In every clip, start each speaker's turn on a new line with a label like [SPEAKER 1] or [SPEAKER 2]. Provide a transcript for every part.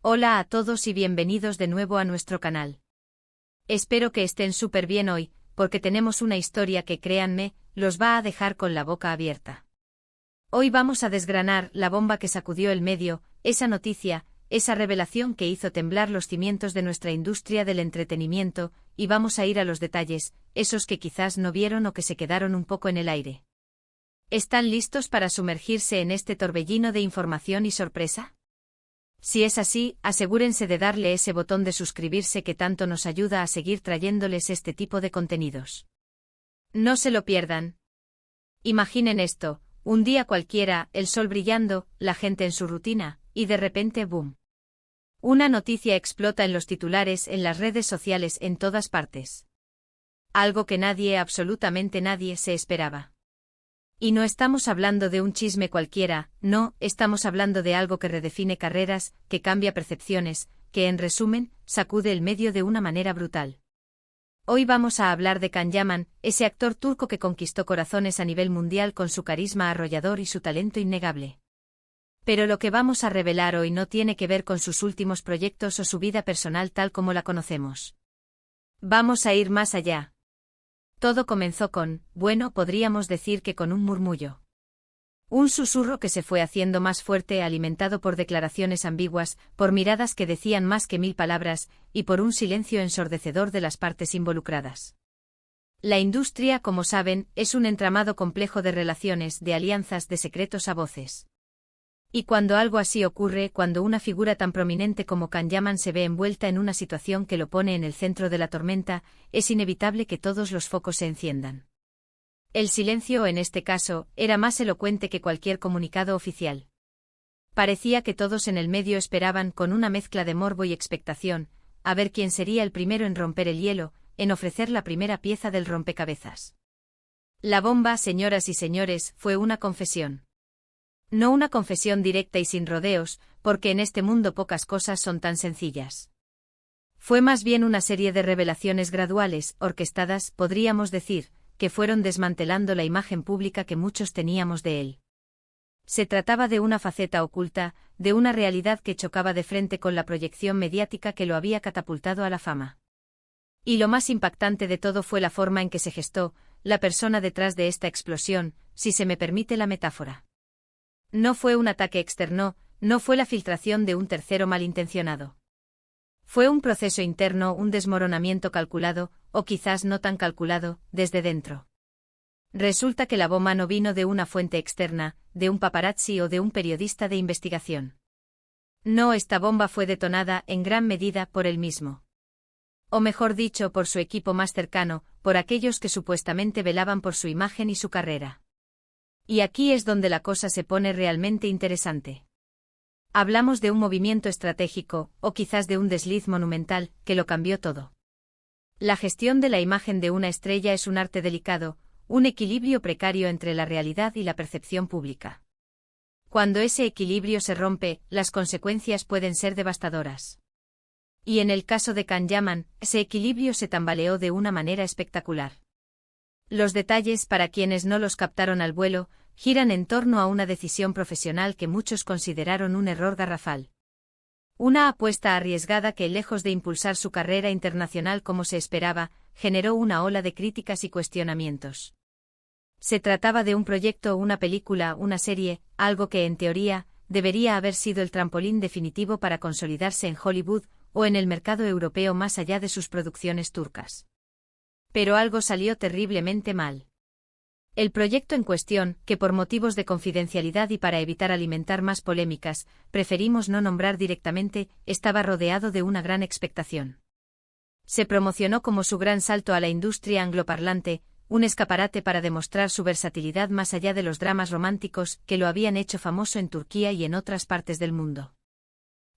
[SPEAKER 1] Hola a todos y bienvenidos de nuevo a nuestro canal. Espero que estén súper bien hoy, porque tenemos una historia que, créanme, los va a dejar con la boca abierta. Hoy vamos a desgranar la bomba que sacudió el medio, esa noticia, esa revelación que hizo temblar los cimientos de nuestra industria del entretenimiento, y vamos a ir a los detalles, esos que quizás no vieron o que se quedaron un poco en el aire. ¿Están listos para sumergirse en este torbellino de información y sorpresa? Si es así, asegúrense de darle ese botón de suscribirse que tanto nos ayuda a seguir trayéndoles este tipo de contenidos. No se lo pierdan. Imaginen esto, un día cualquiera, el sol brillando, la gente en su rutina, y de repente ¡boom! Una noticia explota en los titulares, en las redes sociales, en todas partes. Algo que nadie, absolutamente nadie, se esperaba. Y no estamos hablando de un chisme cualquiera, no, estamos hablando de algo que redefine carreras, que cambia percepciones, que en resumen, sacude el medio de una manera brutal. Hoy vamos a hablar de Can Yaman, ese actor turco que conquistó corazones a nivel mundial con su carisma arrollador y su talento innegable. Pero lo que vamos a revelar hoy no tiene que ver con sus últimos proyectos o su vida personal tal como la conocemos. Vamos a ir más allá. Todo comenzó con, bueno, podríamos decir que con un murmullo. Un susurro que se fue haciendo más fuerte, alimentado por declaraciones ambiguas, por miradas que decían más que 1000 palabras, y por un silencio ensordecedor de las partes involucradas. La industria, como saben, es un entramado complejo de relaciones, de alianzas, de secretos a voces. Y cuando algo así ocurre, cuando una figura tan prominente como Can Yaman se ve envuelta en una situación que lo pone en el centro de la tormenta, es inevitable que todos los focos se enciendan. El silencio, en este caso, era más elocuente que cualquier comunicado oficial. Parecía que todos en el medio esperaban, con una mezcla de morbo y expectación, a ver quién sería el primero en romper el hielo, en ofrecer la primera pieza del rompecabezas. La bomba, señoras y señores, fue una confesión. No una confesión directa y sin rodeos, porque en este mundo pocas cosas son tan sencillas. Fue más bien una serie de revelaciones graduales, orquestadas, podríamos decir, que fueron desmantelando la imagen pública que muchos teníamos de él. Se trataba de una faceta oculta, de una realidad que chocaba de frente con la proyección mediática que lo había catapultado a la fama. Y lo más impactante de todo fue la forma en que se gestó, la persona detrás de esta explosión, si se me permite la metáfora. No fue un ataque externo, no fue la filtración de un tercero malintencionado. Fue un proceso interno, un desmoronamiento calculado, o quizás no tan calculado, desde dentro. Resulta que la bomba no vino de una fuente externa, de un paparazzi o de un periodista de investigación. No, esta bomba fue detonada, en gran medida, por él mismo. O mejor dicho, por su equipo más cercano, por aquellos que supuestamente velaban por su imagen y su carrera. Y aquí es donde la cosa se pone realmente interesante. Hablamos de un movimiento estratégico, o quizás de un desliz monumental, que lo cambió todo. La gestión de la imagen de una estrella es un arte delicado, un equilibrio precario entre la realidad y la percepción pública. Cuando ese equilibrio se rompe, las consecuencias pueden ser devastadoras. Y en el caso de Can Yaman, ese equilibrio se tambaleó de una manera espectacular. Los detalles, para quienes no los captaron al vuelo, giran en torno a una decisión profesional que muchos consideraron un error garrafal. Una apuesta arriesgada que, lejos de impulsar su carrera internacional como se esperaba, generó una ola de críticas y cuestionamientos. Se trataba de un proyecto, una película, una serie, algo que en teoría, debería haber sido el trampolín definitivo para consolidarse en Hollywood, o en el mercado europeo más allá de sus producciones turcas. Pero algo salió terriblemente mal. El proyecto en cuestión, que por motivos de confidencialidad y para evitar alimentar más polémicas, preferimos no nombrar directamente, estaba rodeado de una gran expectación. Se promocionó como su gran salto a la industria angloparlante, un escaparate para demostrar su versatilidad más allá de los dramas románticos que lo habían hecho famoso en Turquía y en otras partes del mundo.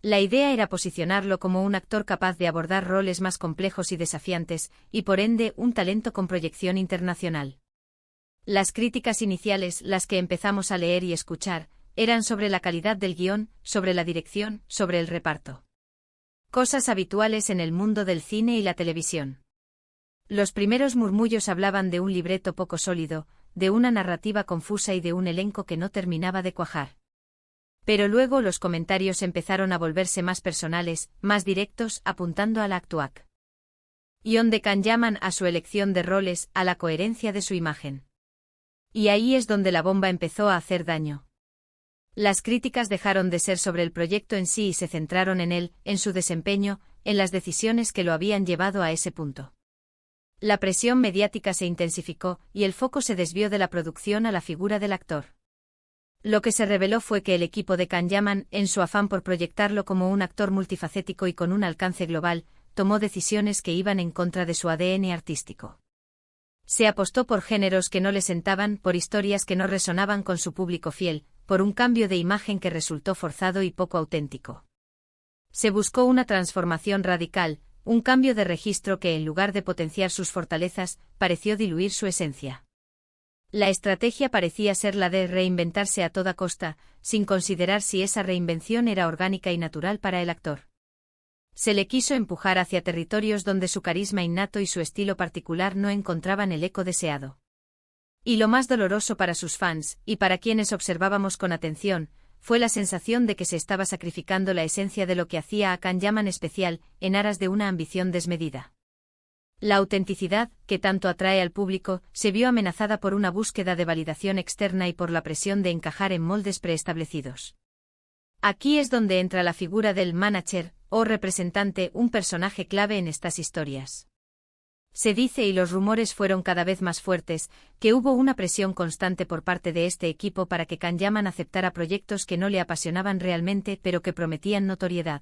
[SPEAKER 1] La idea era posicionarlo como un actor capaz de abordar roles más complejos y desafiantes, y por ende un talento con proyección internacional. Las críticas iniciales, las que empezamos a leer y escuchar, eran sobre la calidad del guión, sobre la dirección, sobre el reparto. Cosas habituales en el mundo del cine y la televisión. Los primeros murmullos hablaban de un libreto poco sólido, de una narrativa confusa y de un elenco que no terminaba de cuajar. Pero luego los comentarios empezaron a volverse más personales, más directos, apuntando a la actuac Ion de Kanyaman, a su elección de roles, a la coherencia de su imagen. Y ahí es donde la bomba empezó a hacer daño. Las críticas dejaron de ser sobre el proyecto en sí y se centraron en él, en su desempeño, en las decisiones que lo habían llevado a ese punto. La presión mediática se intensificó, y el foco se desvió de la producción a la figura del actor. Lo que se reveló fue que el equipo de Kanyaman, en su afán por proyectarlo como un actor multifacético y con un alcance global, tomó decisiones que iban en contra de su ADN artístico. Se apostó por géneros que no le sentaban, por historias que no resonaban con su público fiel, por un cambio de imagen que resultó forzado y poco auténtico. Se buscó una transformación radical, un cambio de registro que, en lugar de potenciar sus fortalezas, pareció diluir su esencia. La estrategia parecía ser la de reinventarse a toda costa, sin considerar si esa reinvención era orgánica y natural para el actor. Se le quiso empujar hacia territorios donde su carisma innato y su estilo particular no encontraban el eco deseado. Y lo más doloroso para sus fans, y para quienes observábamos con atención, fue la sensación de que se estaba sacrificando la esencia de lo que hacía a Kanyaman especial, en aras de una ambición desmedida. La autenticidad, que tanto atrae al público, se vio amenazada por una búsqueda de validación externa y por la presión de encajar en moldes preestablecidos. Aquí es donde entra la figura del manager, o representante, un personaje clave en estas historias. Se dice, y los rumores fueron cada vez más fuertes, que hubo una presión constante por parte de este equipo para que Kanyaman aceptara proyectos que no le apasionaban realmente pero que prometían notoriedad.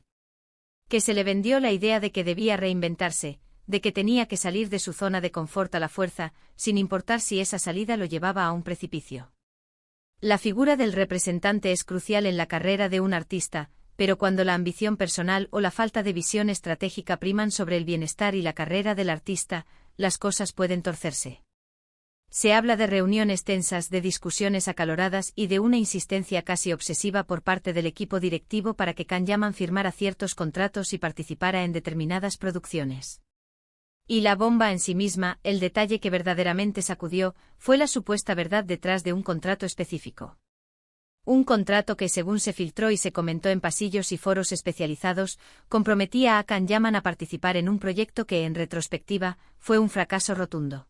[SPEAKER 1] Que se le vendió la idea de que debía reinventarse, de que tenía que salir de su zona de confort a la fuerza, sin importar si esa salida lo llevaba a un precipicio. La figura del representante es crucial en la carrera de un artista, pero cuando la ambición personal o la falta de visión estratégica priman sobre el bienestar y la carrera del artista, las cosas pueden torcerse. Se habla de reuniones tensas, de discusiones acaloradas y de una insistencia casi obsesiva por parte del equipo directivo para que Kanyaman firmara ciertos contratos y participara en determinadas producciones. Y la bomba en sí misma, el detalle que verdaderamente sacudió, fue la supuesta verdad detrás de un contrato específico. Un contrato que, según se filtró y se comentó en pasillos y foros especializados, comprometía a Kanyaman a participar en un proyecto que, en retrospectiva, fue un fracaso rotundo.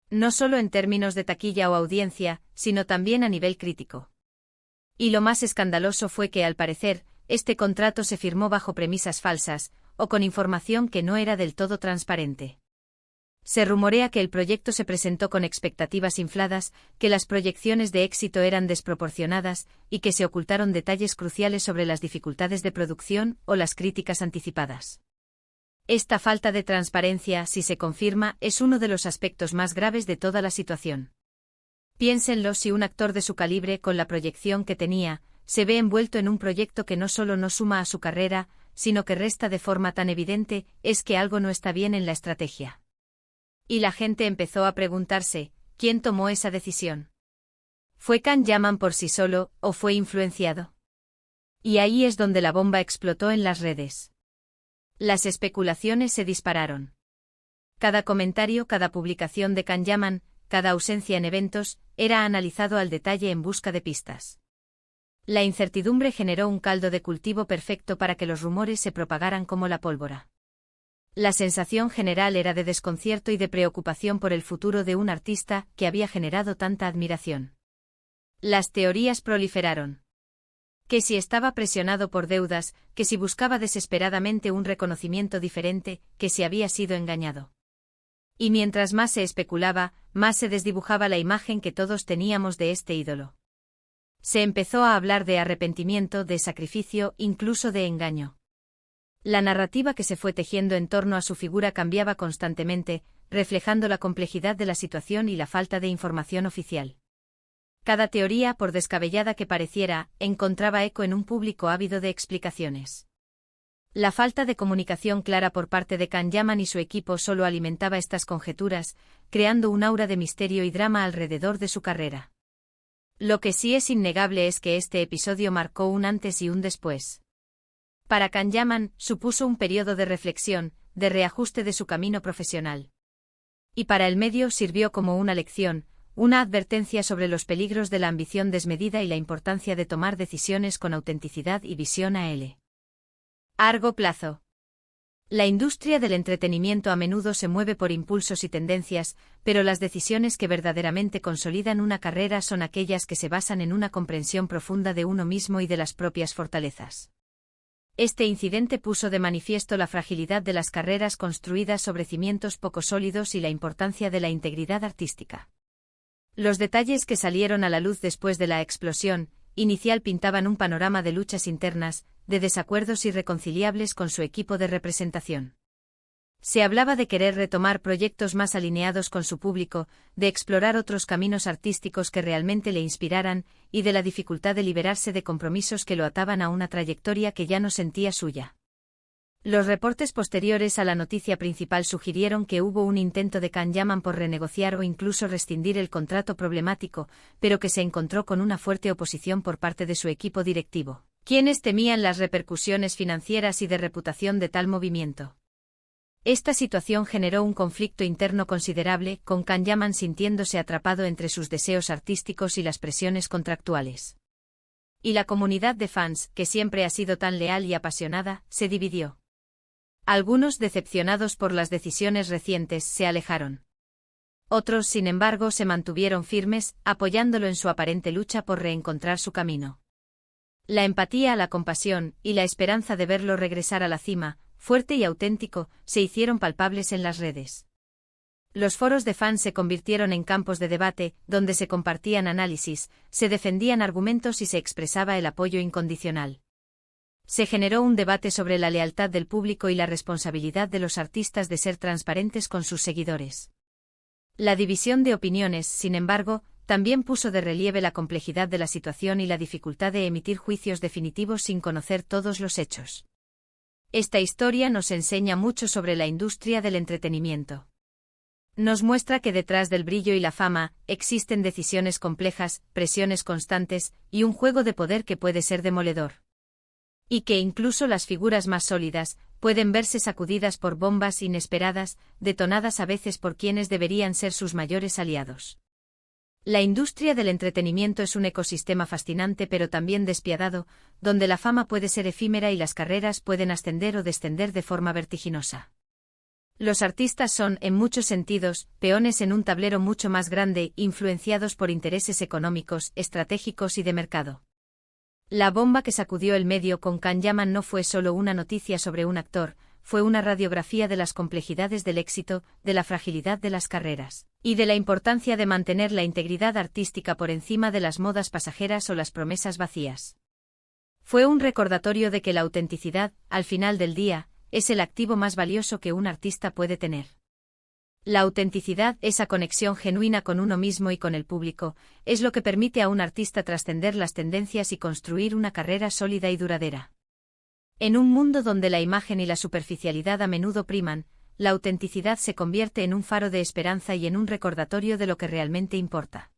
[SPEAKER 1] No solo en términos de taquilla o audiencia, sino también a nivel crítico. Y lo más escandaloso fue que, al parecer, este contrato se firmó bajo premisas falsas, o con información que no era del todo transparente. Se rumorea que el proyecto se presentó con expectativas infladas, que las proyecciones de éxito eran desproporcionadas, y que se ocultaron detalles cruciales sobre las dificultades de producción o las críticas anticipadas. Esta falta de transparencia, si se confirma, es uno de los aspectos más graves de toda la situación. Piénsenlo: si un actor de su calibre, con la proyección que tenía, se ve envuelto en un proyecto que no solo no suma a su carrera, sino que resta de forma tan evidente, es que algo no está bien en la estrategia. Y la gente empezó a preguntarse, ¿quién tomó esa decisión? ¿Fue Kanyaman por sí solo, o fue influenciado? Y ahí es donde la bomba explotó en las redes. Las especulaciones se dispararon. Cada comentario, cada publicación de Kanyaman, cada ausencia en eventos, era analizado al detalle en busca de pistas. La incertidumbre generó un caldo de cultivo perfecto para que los rumores se propagaran como la pólvora. La sensación general era de desconcierto y de preocupación por el futuro de un artista que había generado tanta admiración. Las teorías proliferaron. Que si estaba presionado por deudas, que si buscaba desesperadamente un reconocimiento diferente, que si había sido engañado. Y mientras más se especulaba, más se desdibujaba la imagen que todos teníamos de este ídolo. Se empezó a hablar de arrepentimiento, de sacrificio, incluso de engaño. La narrativa que se fue tejiendo en torno a su figura cambiaba constantemente, reflejando la complejidad de la situación y la falta de información oficial. Cada teoría, por descabellada que pareciera, encontraba eco en un público ávido de explicaciones. La falta de comunicación clara por parte de Kanyaman y su equipo solo alimentaba estas conjeturas, creando un aura de misterio y drama alrededor de su carrera. Lo que sí es innegable es que este episodio marcó un antes y un después. Para Kanyaman, supuso un periodo de reflexión, de reajuste de su camino profesional. Y para el medio sirvió como una lección Una advertencia sobre los peligros de la ambición desmedida y la importancia de tomar decisiones con autenticidad y visión a largo plazo. La industria del entretenimiento a menudo se mueve por impulsos y tendencias, pero las decisiones que verdaderamente consolidan una carrera son aquellas que se basan en una comprensión profunda de uno mismo y de las propias fortalezas. Este incidente puso de manifiesto la fragilidad de las carreras construidas sobre cimientos poco sólidos y la importancia de la integridad artística. Los detalles que salieron a la luz después de la explosión inicial pintaban un panorama de luchas internas, de desacuerdos irreconciliables con su equipo de representación. Se hablaba de querer retomar proyectos más alineados con su público, de explorar otros caminos artísticos que realmente le inspiraran, y de la dificultad de liberarse de compromisos que lo ataban a una trayectoria que ya no sentía suya. Los reportes posteriores a la noticia principal sugirieron que hubo un intento de Can-Yaman por renegociar o incluso rescindir el contrato problemático, pero que se encontró con una fuerte oposición por parte de su equipo directivo, quienes temían las repercusiones financieras y de reputación de tal movimiento. Esta situación generó un conflicto interno considerable, con Can-Yaman sintiéndose atrapado entre sus deseos artísticos y las presiones contractuales. Y la comunidad de fans, que siempre ha sido tan leal y apasionada, se dividió. Algunos, decepcionados por las decisiones recientes, se alejaron. Otros, sin embargo, se mantuvieron firmes, apoyándolo en su aparente lucha por reencontrar su camino. La empatía, la compasión y la esperanza de verlo regresar a la cima, fuerte y auténtico, se hicieron palpables en las redes. Los foros de fans se convirtieron en campos de debate, donde se compartían análisis, se defendían argumentos y se expresaba el apoyo incondicional. Se generó un debate sobre la lealtad del público y la responsabilidad de los artistas de ser transparentes con sus seguidores. La división de opiniones, sin embargo, también puso de relieve la complejidad de la situación y la dificultad de emitir juicios definitivos sin conocer todos los hechos. Esta historia nos enseña mucho sobre la industria del entretenimiento. Nos muestra que detrás del brillo y la fama, existen decisiones complejas, presiones constantes, y un juego de poder que puede ser demoledor. Y que incluso las figuras más sólidas pueden verse sacudidas por bombas inesperadas, detonadas a veces por quienes deberían ser sus mayores aliados. La industria del entretenimiento es un ecosistema fascinante pero también despiadado, donde la fama puede ser efímera y las carreras pueden ascender o descender de forma vertiginosa. Los artistas son, en muchos sentidos, peones en un tablero mucho más grande, influenciados por intereses económicos, estratégicos y de mercado. La bomba que sacudió el medio con Can-Yaman no fue solo una noticia sobre un actor, fue una radiografía de las complejidades del éxito, de la fragilidad de las carreras, y de la importancia de mantener la integridad artística por encima de las modas pasajeras o las promesas vacías. Fue un recordatorio de que la autenticidad, al final del día, es el activo más valioso que un artista puede tener. La autenticidad, esa conexión genuina con uno mismo y con el público, es lo que permite a un artista trascender las tendencias y construir una carrera sólida y duradera. En un mundo donde la imagen y la superficialidad a menudo priman, la autenticidad se convierte en un faro de esperanza y en un recordatorio de lo que realmente importa.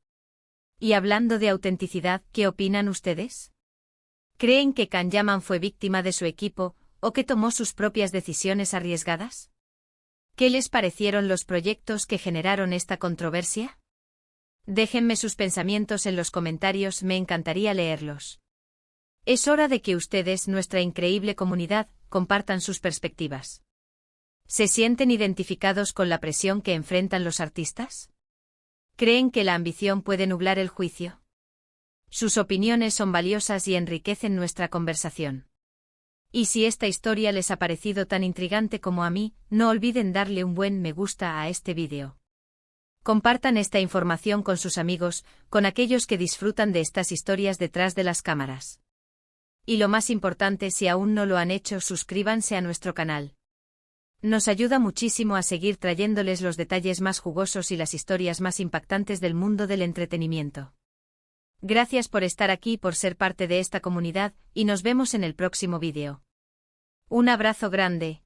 [SPEAKER 1] Y hablando de autenticidad, ¿qué opinan ustedes? ¿Creen que Can-Yaman fue víctima de su equipo, o que tomó sus propias decisiones arriesgadas? ¿Qué les parecieron los proyectos que generaron esta controversia? Déjenme sus pensamientos en los comentarios, me encantaría leerlos. Es hora de que ustedes, nuestra increíble comunidad, compartan sus perspectivas. ¿Se sienten identificados con la presión que enfrentan los artistas? ¿Creen que la ambición puede nublar el juicio? Sus opiniones son valiosas y enriquecen nuestra conversación. Y si esta historia les ha parecido tan intrigante como a mí, no olviden darle un buen me gusta a este vídeo. Compartan esta información con sus amigos, con aquellos que disfrutan de estas historias detrás de las cámaras. Y lo más importante, si aún no lo han hecho, suscríbanse a nuestro canal. Nos ayuda muchísimo a seguir trayéndoles los detalles más jugosos y las historias más impactantes del mundo del entretenimiento. Gracias por estar aquí, por ser parte de esta comunidad, y nos vemos en el próximo vídeo. Un abrazo grande.